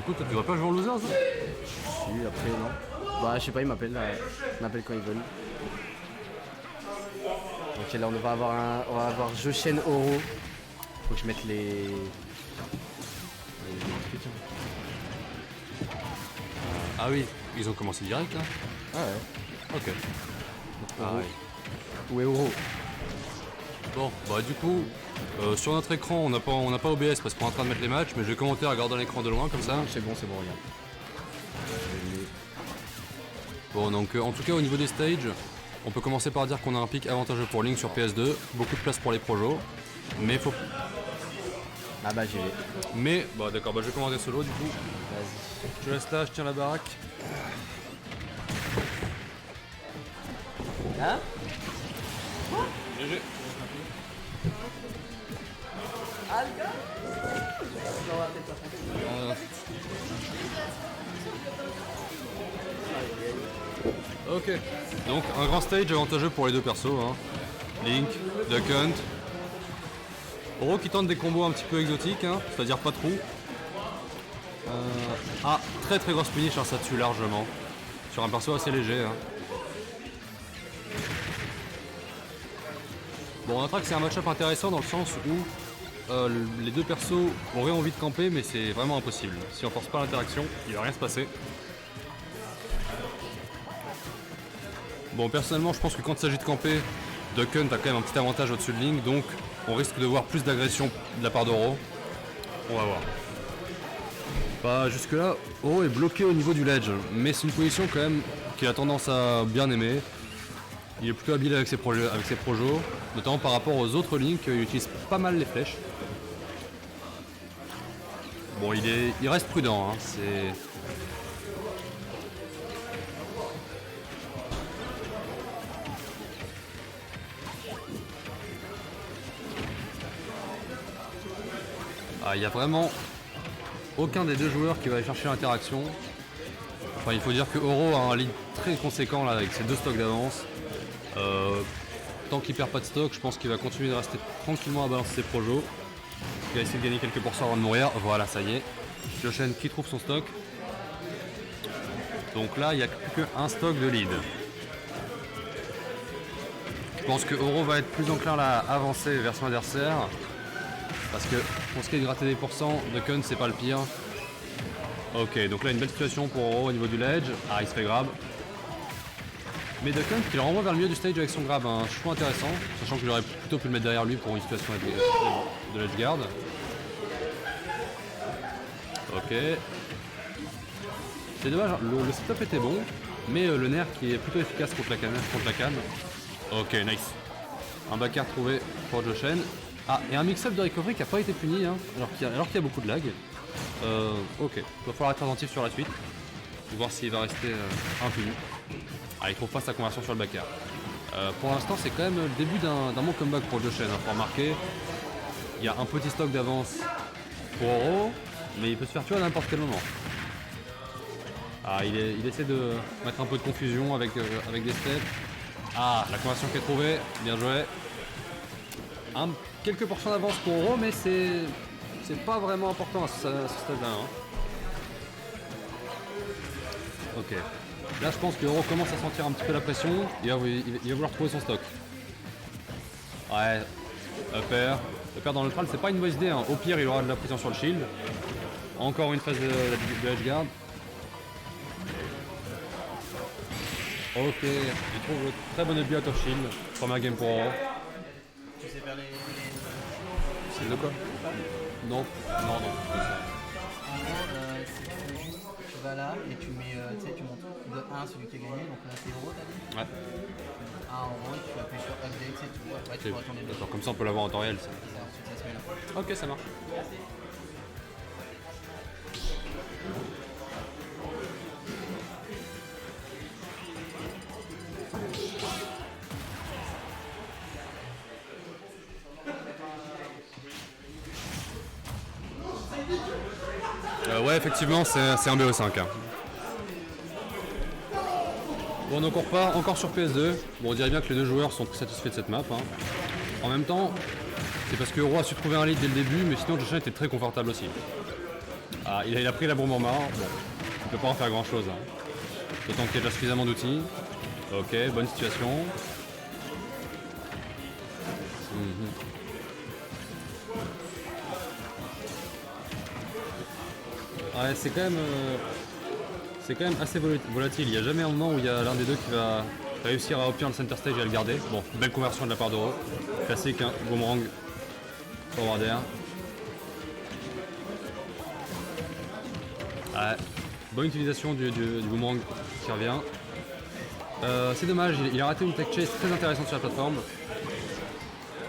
Du coup, toi, tu vas pas jouer en loser, ça? Si, après, non. Bah, je sais pas, ils m'appellent quand ils veulent. Ok, là, on va avoir jeu chaîne Oro. Faut que je mette les trucs. Ah oui, ils ont commencé direct, là? Ah ouais. Ok. Oro. Où est Oro? Bon, bah du coup, sur notre écran, on n'a pas OBS parce qu'on est en train de mettre les matchs, mais je vais commenter en regardant l'écran de loin, comme ça. C'est bon, regarde. Bon, donc en tout cas, au niveau des stages, on peut commencer par dire qu'on a un pic avantageux pour Link sur PS2, beaucoup de place pour les projos, mais faut... Ah bah, j'y vais. Mais, bah d'accord, bah je vais commenter solo, du coup. Vas-y. Je reste là, je tiens la baraque. Hein? GG. Ah, le gars? Ok, donc un grand stage avantageux pour les deux persos, hein. Link, Duck Hunt. Oro qui tente des combos un petit peu exotiques, hein, c'est-à-dire pas trop. Ah, très très grosse punish, hein, ça tue largement. Sur un perso assez léger. Hein. Bon, on notera que c'est un match-up intéressant dans le sens où les deux persos auraient envie de camper, mais c'est vraiment impossible. Si on force pas l'interaction, il va rien se passer. Bon, personnellement, je pense que quand il s'agit de camper, Duck Hunt a quand même un petit avantage au-dessus de Link, donc on risque de voir plus d'agression de la part d'Oro. On va voir. Bah, jusque-là, Oro est bloqué au niveau du ledge, mais c'est une position quand même qu'il a tendance à bien aimer. Il est plutôt habile avec ses projos, notamment par rapport aux autres Link, il utilise pas mal les flèches. Bon, il reste prudent, hein, c'est... Ah, il y a vraiment aucun des deux joueurs qui va aller chercher l'interaction. Enfin, il faut dire que Oro a un lead très conséquent là, avec ses deux stocks d'avance. Tant qu'il perd pas de stock, je pense qu'il va continuer de rester tranquillement à balancer ses projos. Il va essayer de gagner quelques pourcents avant de mourir. Voilà, ça y est. Joshen qui trouve son stock. Donc là, il n'y a plus qu'un stock de lead. Je pense que Oro va être plus enclin là, à avancer vers son adversaire. Parce que pour ce qui est de gratter des pourcents, Duck Hunt c'est pas le pire. Ok, donc là une belle situation pour Oro au niveau du ledge. Ah, il se fait grab. Mais Duck Hunt qui le renvoie vers le milieu du stage avec son grab, un choix intéressant, sachant qu'il aurait plutôt pu le mettre derrière lui pour une situation de ledge guard. Ok. C'est dommage, le setup était bon, mais le nerf qui est plutôt efficace contre la canne. Ok, nice. Un backer trouvé pour Joshen. Ah, et un mix-up de recovery qui n'a pas été puni, hein, alors qu'il y a beaucoup de lag. Ok, il va falloir être attentif sur la suite, voir s'il va rester impuni. Ah, il trouve pas sa conversion sur le backer. Pour l'instant, c'est quand même le début d'un bon comeback pour Joshen. Il faut remarquer, il y a un petit stock d'avance pour Oro, mais il peut se faire tuer à n'importe quel moment. Ah, il essaie de mettre un peu de confusion avec des steps. Ah, la conversion qui est trouvée, bien joué. Quelques pourcents d'avance pour Oro, mais c'est pas vraiment important à ce stade-là. Hein. Ok. Là, je pense que Oro commence à sentir un petit peu la pression. Il va vouloir trouver son stock. Ouais. Upper dans le neutral, c'est pas une mauvaise idée. Hein. Au pire, il aura de la pression sur le shield. Encore une phase de edge guard. Ok. Il trouve le très bon début out of shield. Première game pour Oro. Tu sais faire les... C'est de quoi? Non. Non. En gros, c'est juste, tu vas là et tu mets, tu sais, tu montes de 1 celui qui a gagné, donc là c'est Euro, t'as dit? Ouais. 1 en gros, tu appuies sur update, tu vois, ouais, tu pourras tourner le D'accord, comme ça on peut l'avoir en temps réel. Ça. ensuite ça se met là. Ok, ça marche. Ouais, effectivement, c'est un BO5. Hein. Bon, donc on repart encore sur PS2. Bon, on dirait bien que les deux joueurs sont satisfaits de cette map. Hein. En même temps, c'est parce que Oro a su trouver un lead dès le début, mais sinon Joshen était très confortable aussi. Ah, il a pris la bombe en main. Bon, il peut pas en faire grand chose. Hein. D'autant qu'il y a déjà suffisamment d'outils. Ok, bonne situation. Ouais, c'est quand même assez volatile. Il n'y a jamais un moment où il y a l'un des deux qui va réussir à obtenir le center stage et à le garder. Bon, belle conversion de la part d'Oro. Classique, hein, boomerang, forward air. Ouais, bonne utilisation du boomerang qui revient. C'est dommage, il a raté une tech chase très intéressante sur la plateforme.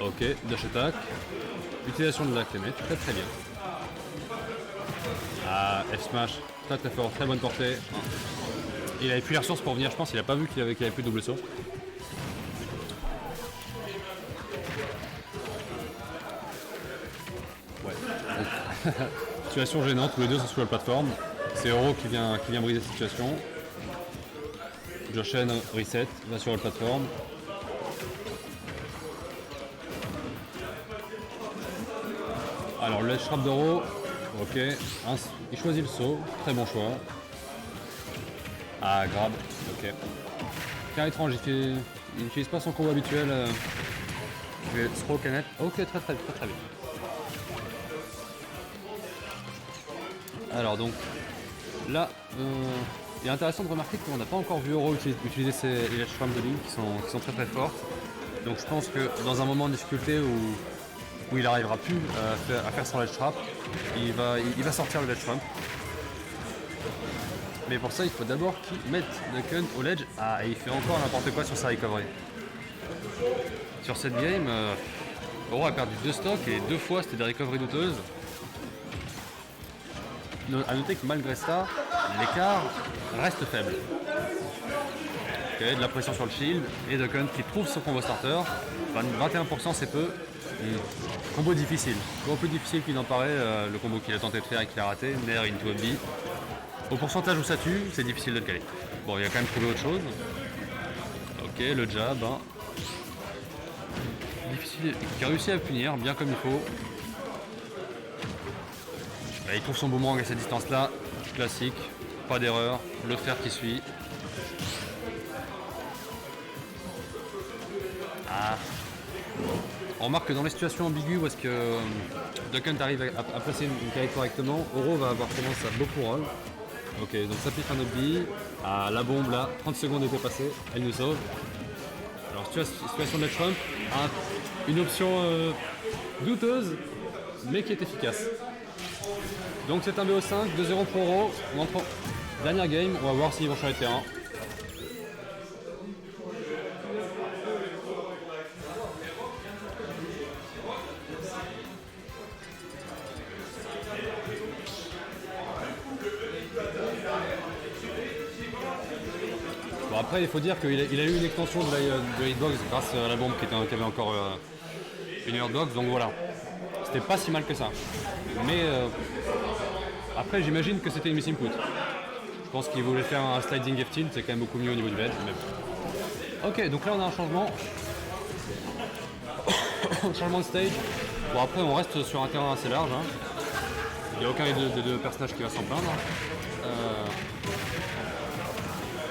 Ok, dash attack. Utilisation de la clémette, très très bien. Ah, F smash, très très fort, très bonne portée. Il avait plus les ressources pour venir, je pense, il a pas vu qu'il avait plus de double saut. Ouais. Situation gênante, tous les deux sont sous la plateforme. C'est Oro qui vient briser cette situation. Joshen reset, va sur la plateforme. Alors le ledge trap d'Oro, ok, il choisit le saut, très bon choix. Ah, grab, ok. Car étrange, il n'utilise pas son combo habituel. Je vais throw canette. Ok, très bien. Alors donc, là, il est intéressant de remarquer qu'on n'a pas encore vu Oro utiliser les ledge traps de Link qui sont très fortes. Donc je pense que dans un moment de difficulté où il n'arrivera plus à faire son ledge trap, il va sortir le ledge trap. Mais pour ça, il faut d'abord qu'il mette Ducken au ledge. Ah, et il fait encore n'importe quoi sur sa recovery. Sur cette game, Oro a perdu 2 stocks et 2 fois c'était des recoveries douteuses. A noter que malgré ça, l'écart reste faible. Ok, de la pression sur le shield et Ducken qui trouve son combo starter. 21% c'est peu. Combo difficile. Combo plus difficile qu'il n'en paraît, le combo qu'il a tenté de faire et qu'il a raté, Nair into up B. Au pourcentage où ça tue, c'est difficile de le caler. Bon, il a quand même trouvé autre chose. Ok, le jab. Hein. Difficile, qui a réussi à punir, bien comme il faut. Et il trouve son boomerang à cette distance-là. Classique, pas d'erreur. Le fer qui suit. Ah. On remarque que dans les situations ambiguës où est-ce que Ducken arrive à placer une carré correctement, Oro va avoir tendance à beaucoup roll. Ok, donc ça pique un obbi. Ah, la bombe là, 30 secondes étaient passées, elle nous sauve. Alors situation de ledge trump, une option douteuse, mais qui est efficace. Donc c'est un BO5, 2-0 pour Oro. On entre en dernière game, on va voir s'ils vont changer de terrain. Bon, après il faut dire qu'il a eu une extension de hitbox grâce à la bombe qui avait encore une hitbox, donc voilà. C'était pas si mal que ça. Mais après j'imagine que c'était une miss input. Je pense qu'il voulait faire un sliding F-tilt, c'est quand même beaucoup mieux au niveau du ledge. Mais... Ok, donc là on a un changement. Changement de stage. Bon après on reste sur un terrain assez large. Hein. Il n'y a aucun des deux personnages qui va s'en plaindre.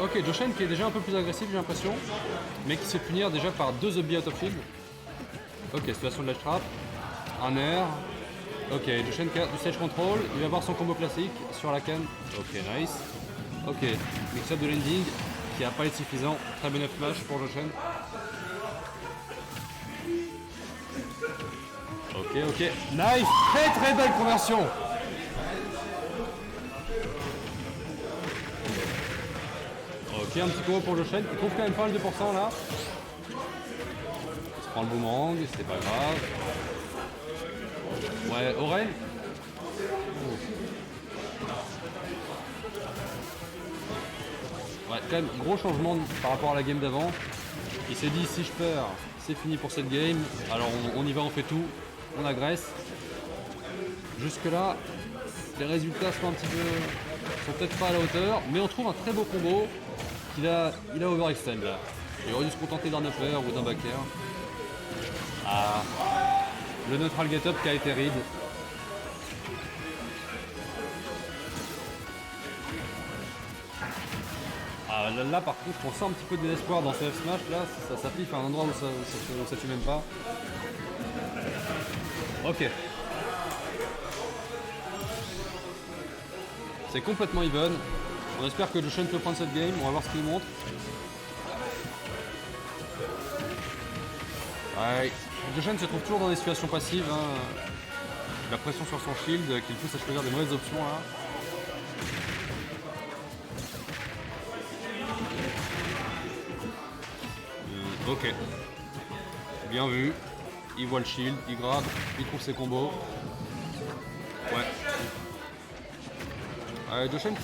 Ok, Joshen qui est déjà un peu plus agressif j'ai l'impression, mais qui se fait punir déjà par 2 zombies out of shield. Ok, situation de ledge trap, un air. Ok, Joshen qui a du stage control, il va avoir son combo classique sur la canne. Ok, nice. Ok, mix-up de landing qui n'a pas été suffisant. Très bon F-smash pour Joshen. Ok, nice, très belle conversion. Ok, un petit combo pour Joshen, il trouve quand même pas le 2% là. Il se prend le boomerang, c'est pas grave. Ouais, Oren. Ouais, quand même, gros changement par rapport à la game d'avant. Il s'est dit, si je perds, c'est fini pour cette game. Alors on y va, on fait tout, on agresse. Jusque là, les résultats sont peut-être pas à la hauteur, mais on trouve un très beau combo. Il a overextend là. Il aurait dû se contenter d'un up air ou d'un back air. Ah, le neutral get up qui a été read. Ah, là, par contre, on sent un petit peu de désespoir dans ce F Smash. Là, ça piffe à un endroit où ça tue même pas. Ok. C'est complètement even. On espère que Joshen peut prendre cette game. On va voir ce qu'il montre. Ouais. Joshen se trouve toujours dans des situations passives. Hein. La pression sur son shield qui le pousse à choisir des mauvaises options là. Ok. Bien vu. Il voit le shield, il gratte, il trouve ses combos. Ouais. Joshen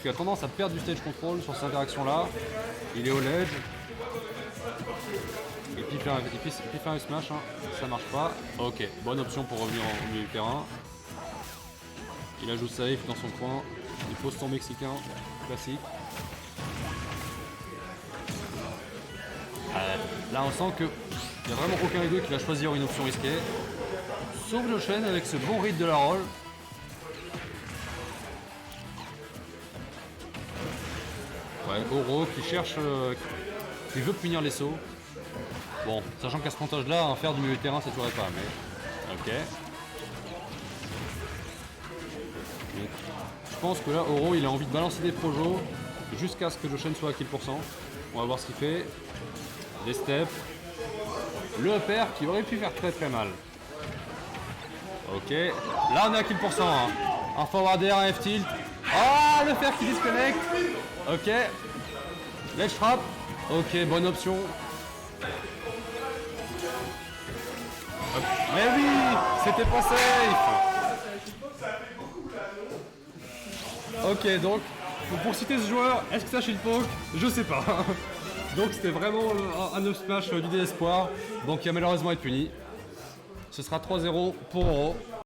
qui a tendance à perdre du stage control sur cette interaction là. Il est au ledge. Et puis il fait un smash, hein. Ça marche pas. Ok, bonne option pour revenir au milieu du terrain. Il ajoute safe dans son coin. Il pose son mexicain, classique. Là on sent que il n'y a vraiment aucun des deux qui va choisir une option risquée. Sauf Joshen avec ce bon rythme de la roll. Ouais, Oro qui cherche, qui veut punir les sauts. Bon, sachant qu'à ce montage-là, en faire du milieu de terrain, ça ne tuerait pas, mais... Ok. Donc, je pense que là, Oro, il a envie de balancer des projos jusqu'à ce que Joshen soit à kill %. On va voir ce qu'il fait. Des steps. Le upper qui aurait pu faire très très mal. Ok. Là, on est à kill %. Hein. Un forward air, un F-tilt. Oh, le fer qui disconnecte. Ok. Ledge trap. Ok, bonne option. Hop. Mais oui, c'était pas safe. Ok, donc, pour citer ce joueur, est-ce que ça shield poke? Je sais pas. Donc c'était vraiment un up smash du désespoir. Donc il va malheureusement être puni. Ce sera 3-0 pour Oro.